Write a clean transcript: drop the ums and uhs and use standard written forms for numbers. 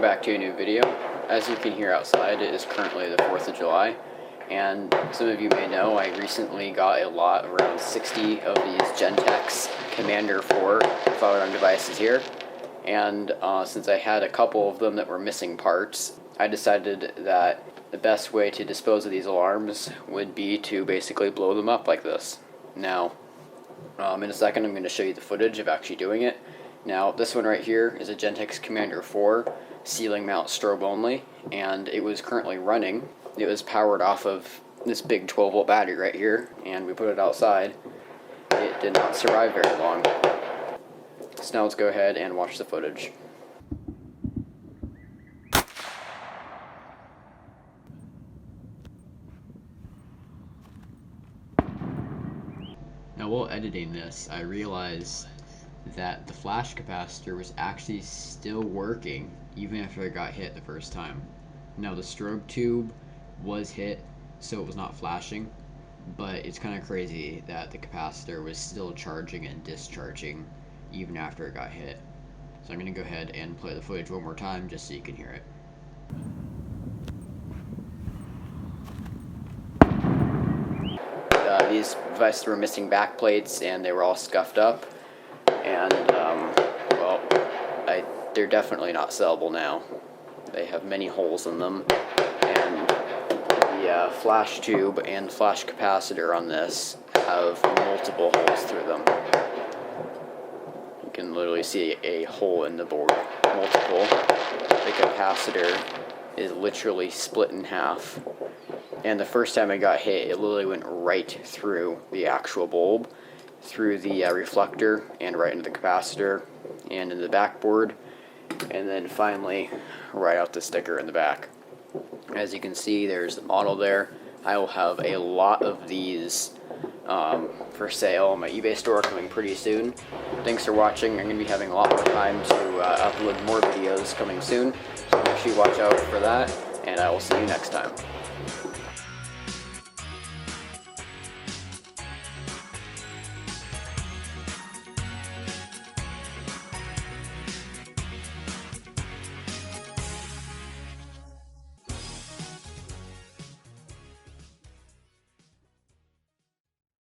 back to a new video. As you can hear outside, it is currently the 4th of July, and some of you may know I recently got a lot, around 60 of these Gentex Commander 4 fire alarm devices here, and since I had a couple of them that were missing parts, I decided that the best way to dispose of these alarms would be to basically blow them up like this. Now, in a second I'm going to show you the footage of actually doing it. Now, this one right here is a Gentex Commander 4 ceiling mount strobe only, and it was currently running. It was powered off of this big 12-volt battery right here, and we put it outside. It did not survive very long. So now let's go ahead and watch the footage. Now, while editing this, I realized that the flash capacitor was actually still working even after I got hit the first time. Now, the strobe tube was hit, so it was not flashing, but it's kind of crazy that the capacitor was still charging and discharging even after it got hit. So I'm going to go ahead and play the footage one more time just so you can hear it. These devices were missing back plates and they were all scuffed up, and well, they're definitely not sellable now. They have many holes in them, and the flash tube and flash capacitor on this have multiple holes through them. You can literally see a hole in the board, multiple. The capacitor is literally split in half. And the first time I got hit, it literally went right through the actual bulb, through the reflector, and right into the capacitor, and in the backboard, and then finally right out the sticker in the back. As you can see, there's the model there. I will have a lot of these for sale on my eBay store coming pretty soon. Thanks for watching. I'm going to be having a lot more time to upload more videos coming soon, so make sure you watch out for that, and I will see you next time.